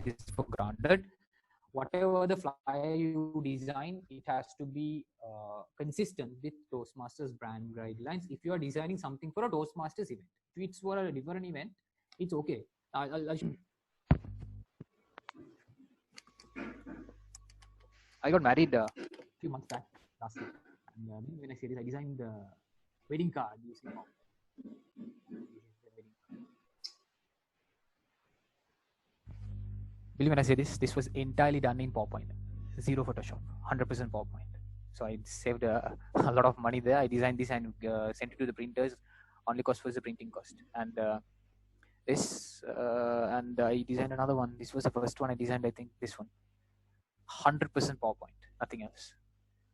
this for granted. Whatever the flyer you design, it has to be consistent with Toastmasters brand guidelines. If you are designing something for a Toastmasters event, if it's for a different event, it's okay. I got married a few months back last year, and when I say this, I designed the wedding card using believe when I say this was entirely done in PowerPoint, zero Photoshop, 100% PowerPoint. So I saved a lot of money there. I designed this and sent it to the printers. Only cost was the printing cost. And and I designed another one. This was the first one I designed. I think this one, 100% PowerPoint, nothing else.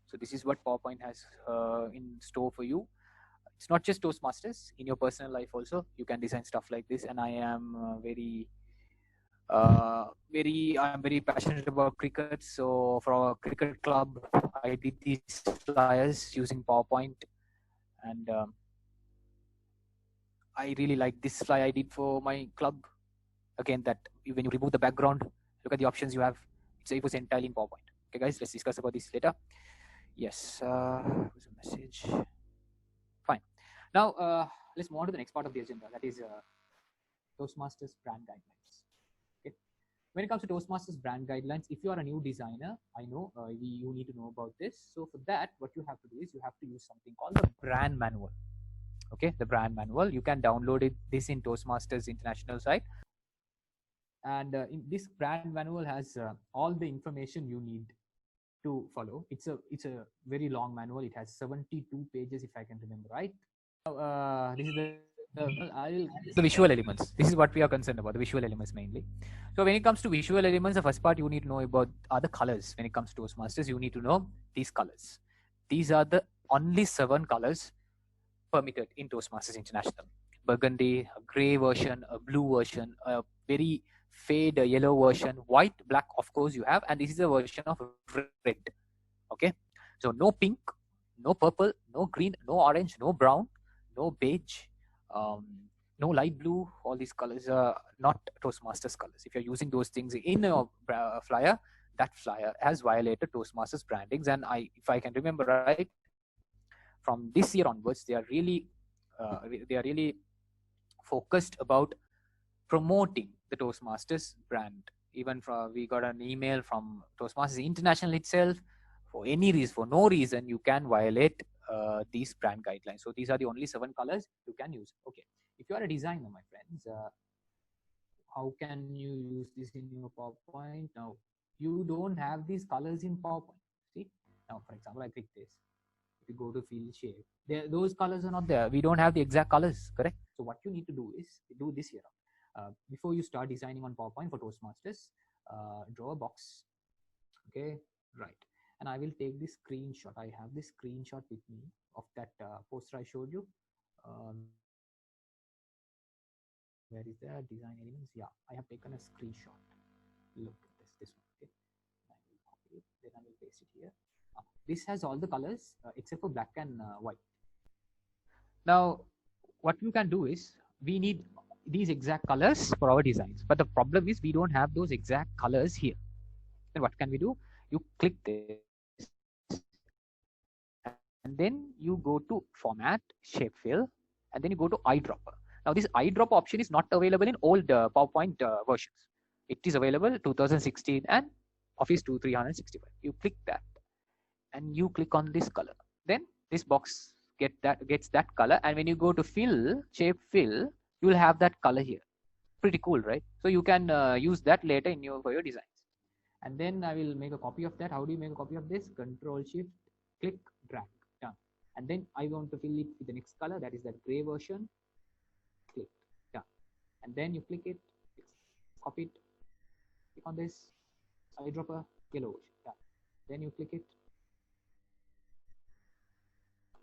So this is what PowerPoint has in store for you. It's not just Toastmasters. In your personal life also, you can design stuff like this. And I am I'm very passionate about cricket. So for our cricket club, I did these flyers using PowerPoint, and I really like this flyer I did for my club. Again, that when you remove the background, look at the options you have. It was entirely in PowerPoint. Okay, guys, let's discuss about this later. Yes, what's the message? Fine. Now let's move on to the next part of the agenda. That is Toastmasters brand guidelines. Okay. When it comes to Toastmasters brand guidelines, if you are a new designer, I know you need to know about this. So for that, what you have to do is you have to use something called the brand manual. Okay, the brand manual. You can download this in Toastmasters International site. And in this brand manual has all the information you need to follow. It's a very long manual. It has 72 pages, if I can remember right. Now, this is the visual elements. This is what we are concerned about, the visual elements mainly. So when it comes to visual elements, the first part you need to know about are the colors. When it comes to Toastmasters, you need to know these colors. These are the only 7 colors permitted in Toastmasters International. Burgundy, a gray version, a blue version, a very fade yellow version, white, black, of course you have, and this is a version of red. Okay, so no pink, no purple, no green, no orange, no brown, no beige, no light blue. All these colors are not Toastmasters colors. If you're using those things in your flyer, that flyer has violated Toastmasters brandings. And if I can remember right, from this year onwards, they are really focused about promoting the Toastmasters brand. Even we got an email from Toastmasters International itself. For any reason, for no reason, you can violate these brand guidelines. So these are the only 7 colors you can use. Okay, if you are a designer, my friends, how can you use this in your PowerPoint? Now, you don't have these colors in PowerPoint. See, now for example, I click this. If you go to field shape, those colors are not there. We don't have the exact colors, correct? So what you need to do is do this here. Before you start designing on PowerPoint for Toastmasters, draw a box. Okay, right. And I will take this screenshot. I have this screenshot with me of that poster I showed you. Where is the design elements? Yeah, I have taken a screenshot. Look at this one. Okay, I will copy it. Then I will paste it here. This has all the colors except for black and white. Now, what you can do is we need these exact colors for our designs, but the problem is we don't have those exact colors here. Then what can we do? You click this, and then you go to Format, Shape Fill, and then you go to Eyedropper. Now this eyedropper option is not available in old PowerPoint versions. It is available 2016 and Office 2365. You click that, and you click on this color. Then this box gets that color, and when you go to Fill, Shape Fill, you will have that color here. Pretty cool, right? So you can use that later for your designs. And then I will make a copy of that. How do you make a copy of this? Control Shift, click, drag, done. And then I want to fill it with the next color, that is that gray version. Click, done. And then you click it, copy it, click on this, eyedropper, yellow version, done. Then you click it,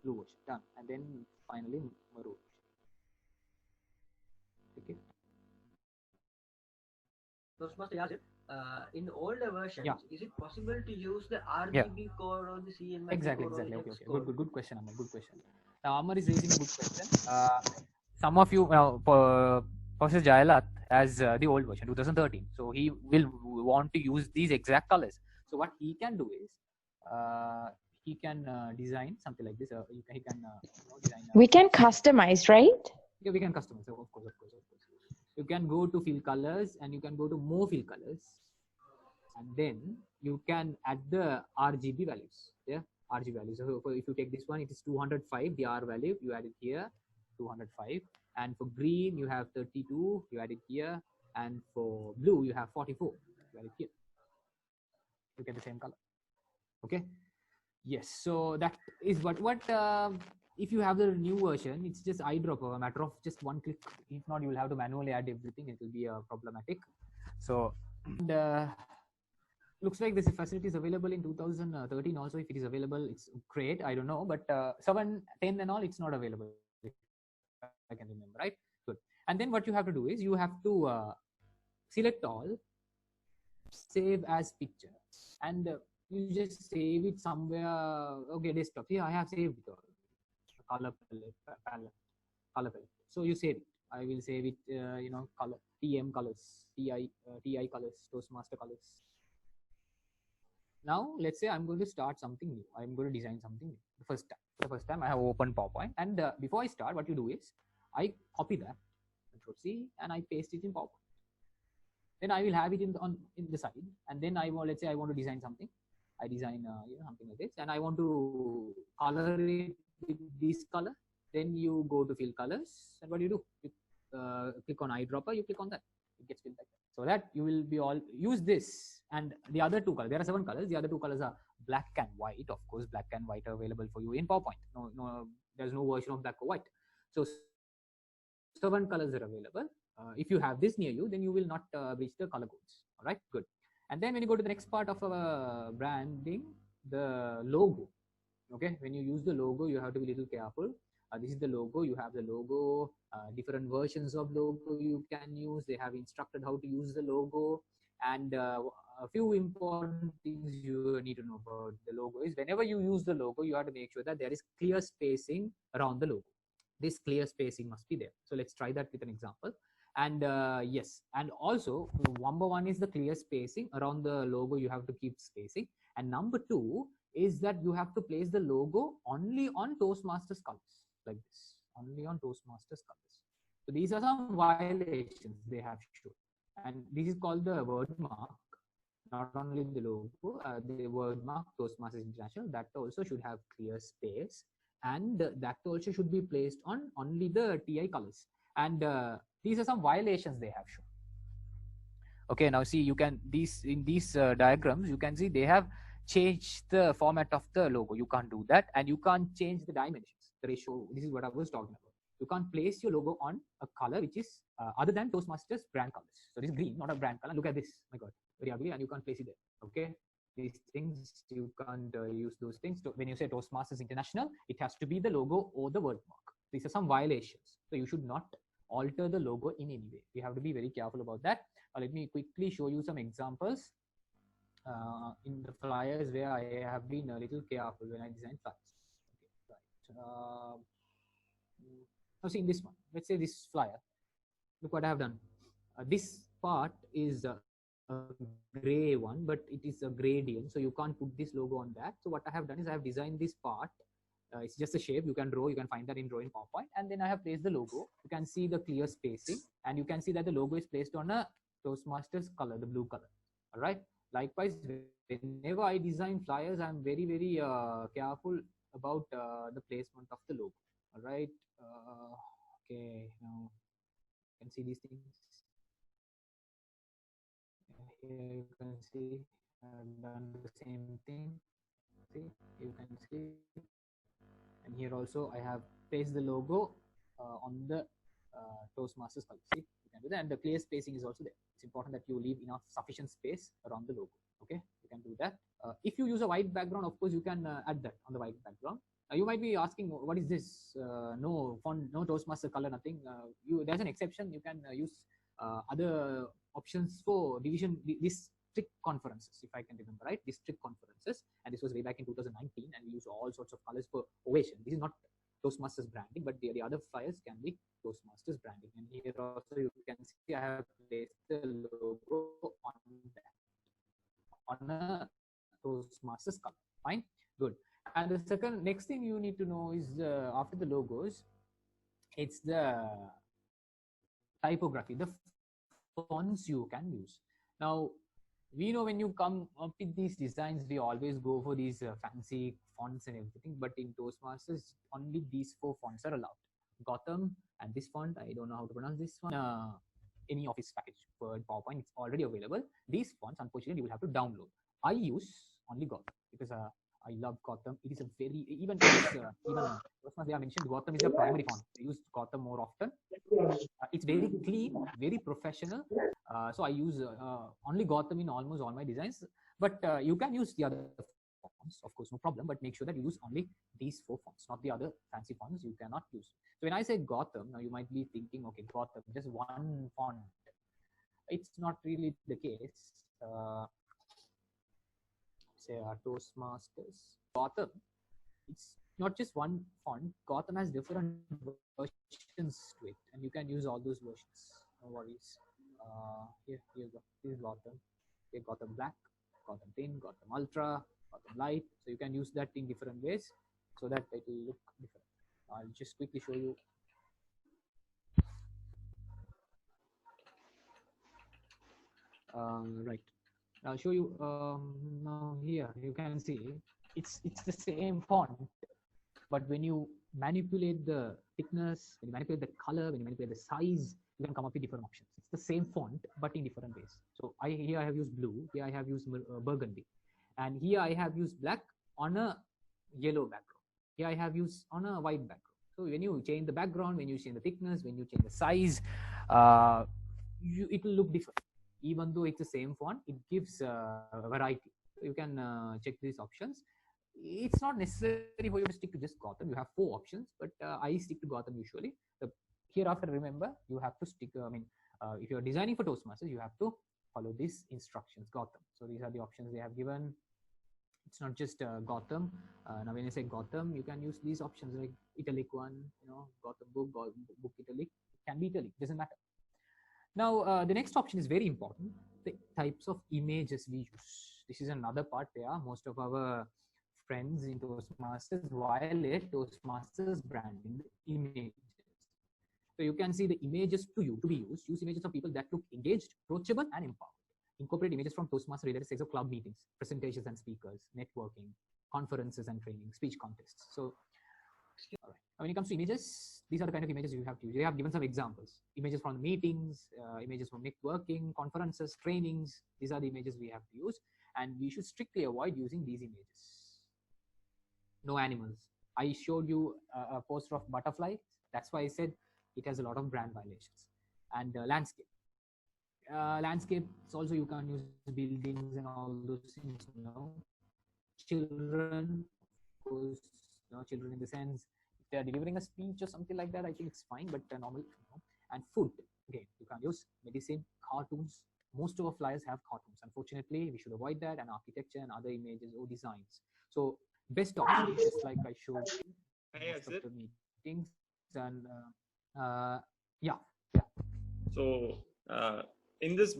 blue version, done. And then finally maroon. Click it. Toastmaster, in older versions, is it possible to use the RGB code or the CMYK exactly. code? Exactly. Okay. Good question, Amar. Good question. Now, Amar is raising a good question. Some of you, Professor Jayalat as the old version, 2013. So he will want to use these exact colors. So what he can do is he can design something like this. He can design. We can customize, right? Yeah, we can customize. So of course. You can go to fill colors and you can go to more fill colors, and then you can add the RGB values. Yeah, RGB values. So if you take this one, it is 205. The R value you add it here, 205. And for green you have 32. You add it here, and for blue you have 44. You add it here. You get the same color. Okay. Yes. So that is what if you have the new version, it's just eyedropper, a matter of just one click. If not, you will have to manually add everything. It will be problematic. So and, looks like this facility is available in 2013 also. If it is available, it's great. I don't know, but 7, 10 and all, it's not available. I can remember, right? Good. And then what you have to do is you have to select all, save as picture, and you just save it somewhere. Okay, desktop. Yeah, I have saved it all. Color palette. So you save it. I will save it. Color TM colors, TI colors, Toastmaster colors. Now let's say I'm going to start something new. I'm going to design something new. The first time I have opened PowerPoint, and before I start, what you do is I copy that, Control C, and I paste it in PowerPoint. Then I will have it in the side, and then let's say I want to design something. I design something like this, and I want to color it with this color. Then you go to fill colors, and what do? You click on eyedropper. You click on that. It gets filled like that. So that you will be all use this, and the other two colors. There are 7 colors. The other 2 colors are black and white. Of course, black and white are available for you in PowerPoint. No, there's no version of black or white. So 7 colors are available. If you have this near you, then you will not breach the color codes. All right, good. And then when you go to the next part of branding, the logo. Okay, when you use the logo, you have to be a little careful. This is the logo. You have the logo, different versions of logo you can use. They have instructed how to use the logo, and a few important things you need to know about the logo is whenever you use the logo, you have to make sure that there is clear spacing around the logo. This clear spacing must be there. So let's try that with an example. And yes, and also number 1 is the clear spacing around the logo. You have to keep spacing, and number 2 is that you have to place the logo only on Toastmasters colors, like this, only on Toastmasters colors. So these are some violations they have shown, and this is called the word mark. Not only the logo, the word mark Toastmasters International, that also should have clear space, and that also should be placed on only the TI colors. And these are some violations they have shown. Okay, now see, you can in these diagrams, you can see they have changed the format of the logo. You can't do that, and you can't change the dimensions, the ratio. This is what I was talking about. You can't place your logo on a color which is other than Toastmasters brand colors. So this is green, not a brand color. Look at this. My God, very ugly, and you can't place it there. Okay, these things you can't use those things. So when you say Toastmasters International, it has to be the logo or the word mark. These are some violations. So you should not alter the logo in any way. You have to be very careful about that. Let me quickly show you some examples in the flyers where I have been a little careful when I design flyers. Okay, right. Now see in this one, let's say this flyer. Look what I have done. This part is a gray one, but it is a gradient, so you can't put this logo on that. So what I have done is I have designed this part. It's just a shape. You can draw. You can find that in drawing PowerPoint, and then I have placed the logo. You can see the clear spacing, and you can see that the logo is placed on a Toastmasters color, the blue color. All right. Likewise, whenever I design flyers, I'm very, very careful about the placement of the logo. All right. Okay. Now you can see these things. Here you can see I've done the same thing. See, you can see, and here also I have placed the logo on the Toastmasters color. See, you can do that, and the clear spacing is also there. It's important that you leave enough sufficient space around the logo. Okay, you can do that. If you use a white background, of course you can add that on the white background. You might be asking, what is this? No font, no Toastmaster color, nothing. There's an exception. You can use other options for division, district conferences, if I can remember right, district conferences, and this was way back in 2019, and we used all sorts of colors for ovation. This is not Toastmasters branding, but the other flyers can be Toastmasters branding. And here also you can see I have placed the logo on a Toastmasters color. Fine, good. And the next thing you need to know is after the logos, it's the typography, the fonts you can use. Now, we know when you come up with these designs, we always go for these fancy fonts and everything, but in Toastmasters, only these 4 fonts are allowed. Gotham and this font, I don't know how to pronounce this one. Any Office package, Word, PowerPoint, it's already available. These fonts, unfortunately, you will have to download. I use only Gotham because I love Gotham. It is a very, even Toastmasters, they have mentioned Gotham is a primary font. I use Gotham more often. It's very clean, very professional. So I use only Gotham in almost all my designs. But you can use the other fonts, of course, no problem. But make sure that you use only these 4 fonts, not the other fancy fonts you cannot use. So when I say Gotham, now you might be thinking, okay, Gotham, just one font. It's not really the case. Say Toastmasters Gotham. It's not just one font. Gotham has different versions to it, and you can use all those versions. No worries. Here you go. This is Gotham. Okay, Gotham Black, Gotham Thin, Gotham Ultra, Gotham Light. So you can use that in different ways so that it will look different. I'll just quickly show you. Right. I'll show you now. Here you can see it's the same font, but when you manipulate the thickness, when you manipulate the color, when you manipulate the size, you can come up with different options. It's the same font, but in different ways. So here I have used blue, here I have used burgundy, and here I have used black on a yellow background. Here I have used on a white background. So when you change the background, when you change the thickness, when you change the size, it will look different. Even though it's the same font, it gives a variety. You can check these options. It's not necessary for you to stick to just Gotham. You have 4 options, but I stick to Gotham usually. Hereafter, remember, you have to stick. If you're designing for Toastmasters, you have to follow these instructions, Gotham. So these are the options they have given. It's not just Gotham. Now, when I say Gotham, you can use these options like italic one, Gotham book italic. It can be italic, doesn't matter. Now, the next option is very important, the types of images we use. This is another part where most of our friends in Toastmasters violate Toastmasters branding, the images. So you can see the images to be used. Use images of people that look engaged, approachable, and empowered. Incorporate images from Toastmasters related sections of club meetings, presentations and speakers, networking, conferences and training, speech contests. So, all right. When it comes to images, these are the kind of images you have to use. They have given some examples. Images from meetings, images from networking, conferences, trainings. These are the images we have to use. And we should strictly avoid using these images. No animals. I showed you a poster of butterfly. That's why I said it has a lot of brand violations. And landscape. Landscapes also you can't use buildings and all those things. Children, of course, children in the sense if they are delivering a speech or something like that, I think it's fine, but normal. And food, again, you can't use medicine, cartoons. Most of our flyers have cartoons. Unfortunately, we should avoid that, and architecture and other images or designs. So best option, just like I showed most of the meetings, and yeah. So in this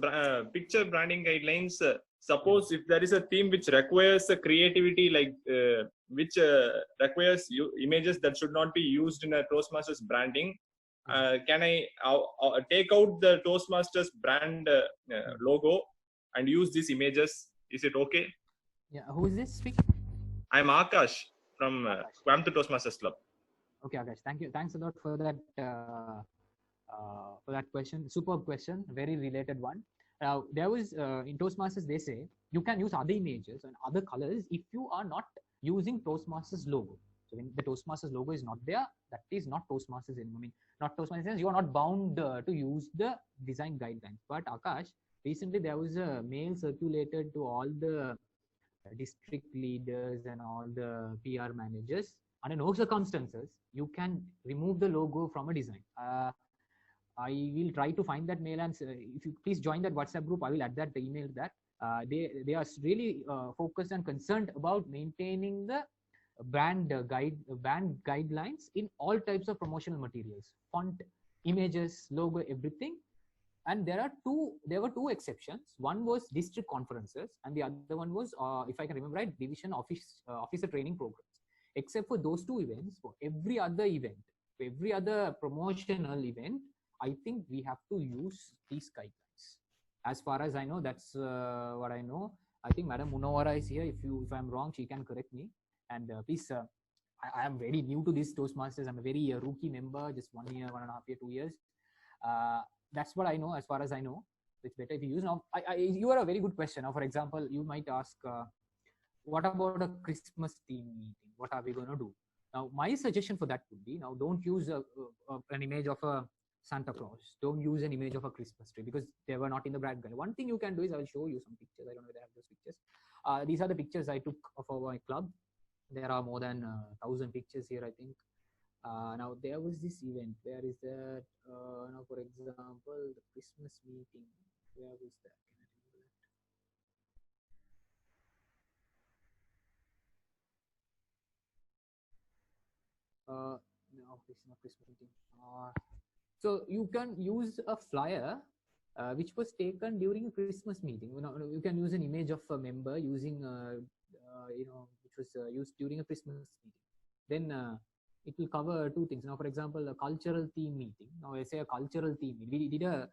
picture branding guidelines, suppose if there is a theme which requires a creativity, like which requires images that should not be used in a Toastmasters branding, can I take out the Toastmasters brand logo and use these images? Is it okay? Yeah. Who is this speaking? I'm Akash from Coimbatore Toastmasters Club. Okay, Akash. Thank you. Thanks a lot for that question. Superb question. Very related one. Now, there was in Toastmasters, they say you can use other images and other colors if you are not using Toastmasters logo. So when the Toastmasters logo is not there, that is not Toastmasters anymore. I mean, not Toastmasters. You are not bound to use the design guidelines. But Akash, recently there was a mail circulated to all the district leaders and all the PR managers. Under no circumstances you can remove the logo from a design. I will try to find that mail, and if you please join that WhatsApp group, I will add that email that they are really focused and concerned about maintaining the brand guidelines in all types of promotional materials, font, images, logo, everything. And there were two exceptions. One was district conferences, and the other one was, if I can remember right, division officer training programs. Except for those two events, for every other event, for every other promotional event, I think we have to use these guidelines. As far as I know, that's what I know. I think Madam Munawara is here. If I'm wrong, she can correct me. And please, I am very new to this Toastmasters. I'm a very rookie member, just 1 year, 1.5 years, 2 years. That's what I know. As far as I know, it's better if you use. Now, you are a very good question. Now, for example, you might ask, what about a Christmas theme meeting? What are we going to do? Now, my suggestion for that would be, now don't use an image of a Santa Claus. Don't use an image of a Christmas tree, because they were not in the brand guide. One thing you can do is, I'll show you some pictures. I don't know whether I have those pictures. These are the pictures I took of my club. There are more than 1,000 pictures here, I think. Now there was this event. Where is that? Now, for example, the Christmas meeting. Where was that? Can I remember that? No, this is not Christmas meeting. So you can use a flyer which was taken during a Christmas meeting. You can use an image of a member using, which was used during a Christmas meeting. Then it will cover two things. Now, for example, a cultural theme meeting. Now, I say a cultural theme meeting. We did a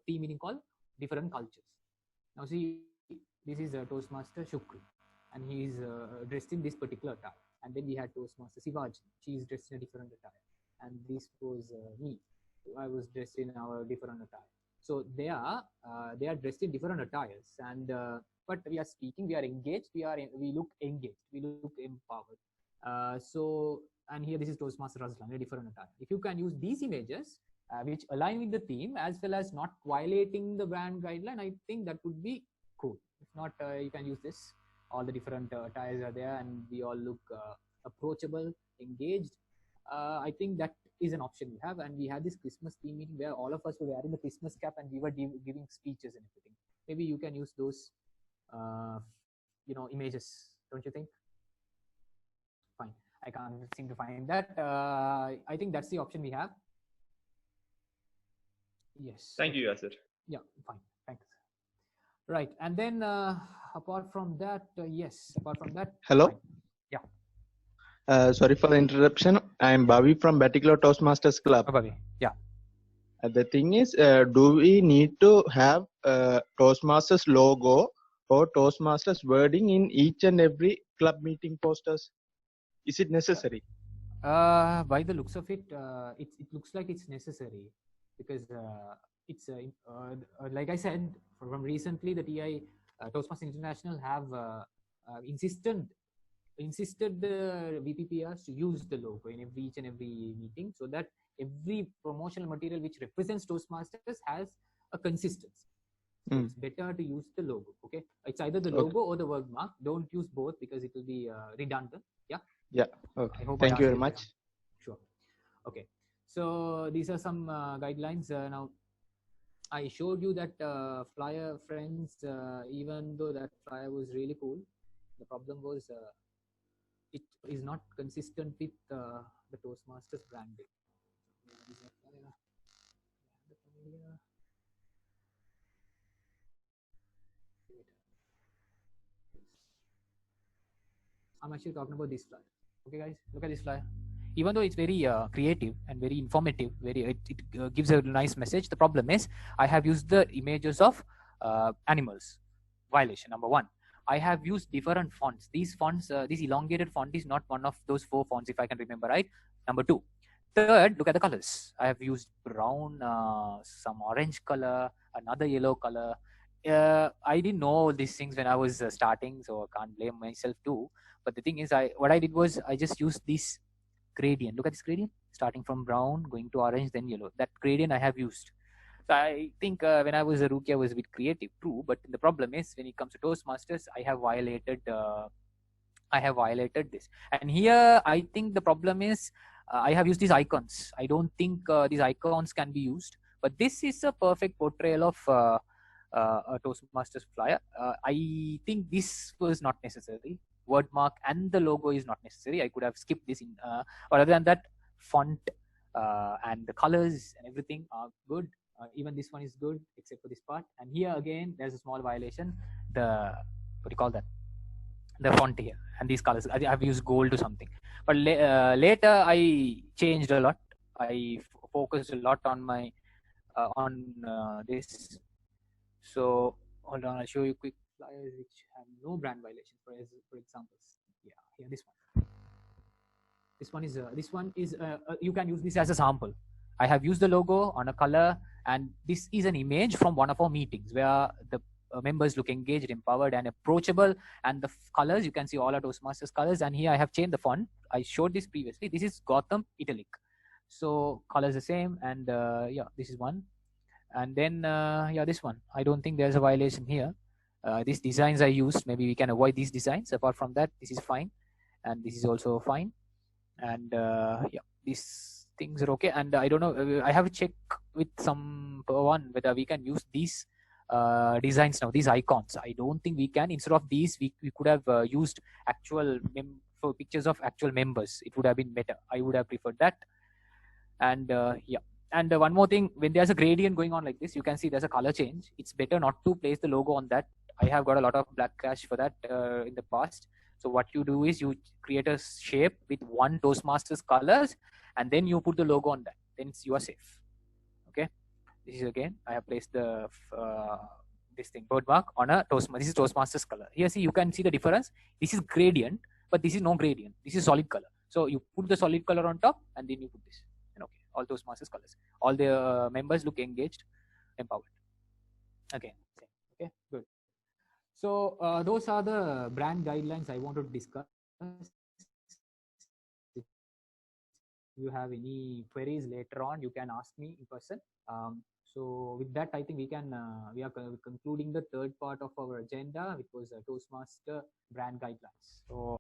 theme meeting called different cultures. Now, see, this is a Toastmaster Shukri, and he is dressed in this particular attire. And then we had Toastmaster Sivaji. She is dressed in a different attire. And this was me. I was dressed in our different attire. So they are dressed in different attires, and but we are speaking, we are engaged, we look engaged, we look empowered. And here this is Toastmaster Razlan, a different attire. If you can use these images which align with the theme as well as not violating the brand guideline, I think that would be cool. If not, you can use this. All the different attires are there, and we all look approachable, engaged. I think that is an option we have. And we had this Christmas theme meeting where all of us were wearing the Christmas cap and we were giving speeches and everything. Maybe you can use those images, don't you think? Fine. I can't seem to find that. I think that's the option we have. Yes. Thank you, Yasir. Yeah, fine. Thanks. Right. And then apart from that, yes, apart from that. Hello. Fine. Yeah. Sorry for the interruption. I am Bhavi from Particular Toastmasters Club. Bhavi. Yeah. The thing is, do we need to have Toastmasters logo or Toastmasters wording in each and every club meeting posters? Is it necessary? By the looks of it, it looks like it's necessary, because it's like I said, from recently the TI Toastmasters International have insisted the VPPRs to use the logo in each and every meeting, so that every promotional material which represents Toastmasters has a consistency. So it's better to use the logo. Okay, it's either the logo or the word mark. Don't use both because it will be redundant. Yeah. Yeah. Okay. Thank you very much. Sure. Okay. So these are some guidelines. Now, I showed you that flyer, friends. Even though that flyer was really cool, the problem was it is not consistent with the Toastmasters branding. I'm actually talking about this flyer. Okay, guys, look at this flyer. Even though it's very creative and very informative, it gives a nice message. The problem is I have used the images of animals. Violation number one. I have used different fonts. These fonts, this elongated font is not one of those 4 fonts, if I can remember right. Number 2. Third, look at the colors. I have used brown, some orange color, another yellow color. I didn't know all these things when I was starting, so I can't blame myself too. But the thing is, what I did was I just used this gradient. Look at this gradient, starting from brown, going to orange, then yellow. That gradient I have used. So I think when I was a rookie, I was a bit creative too. But the problem is, when it comes to Toastmasters, I have violated this. And here, I think the problem is I have used these icons. I don't think these icons can be used. But this is a perfect portrayal of a Toastmasters flyer. I think this was not necessary. word mark and the logo is not necessary. I could have skipped this in, or other than that, font and the colors and everything are good. Even this one is good except for this part. And here again, there's a small violation. The, what do you call that? The font here and these colors. I've used gold or something. But later I changed a lot. I focused a lot on my this. So hold on, I'll show you quick flyers which have no brand violations. For examples, yeah, here this one. This one is you can use this as a sample. I have used the logo on a color, and this is an image from one of our meetings where the members look engaged, empowered, and approachable. And the colors, you can see all our Toastmasters colors. And here I have changed the font. I showed this previously. This is Gotham Italic. So colors the same, and yeah, this is one. And then yeah, this one. I don't think there's a violation here. These designs I used, maybe we can avoid these designs. Apart from that, this is fine, and this is also fine. And yeah, these things are okay. And I don't know, I have to check with some one whether we can use these designs now, these icons. I don't think we can. Instead of these, we could have used actual for pictures of actual members. It would have been better. I would have preferred that. And yeah, and one more thing, when there's a gradient going on like this, you can see there's a color change. It's better not to place the logo on that. I have got a lot of black cash for that in the past. So what you do is you create a shape with one Toastmasters colors, and then you put the logo on that. Then you are safe. Okay. This is again, I have placed the this thing bird mark on a Toastmaster. This is Toastmasters color. Here, see, you can see the difference. This is gradient, but this is no gradient. This is solid color. So you put the solid color on top, and then you put this. And okay, all Toastmasters colors. All the members look engaged, empowered. Okay. Okay. Good. So those are the brand guidelines I wanted to discuss. If you have any queries later on, you can ask me in person. So with that, I think we are concluding the third part of our agenda, which was Toastmaster brand guidelines. So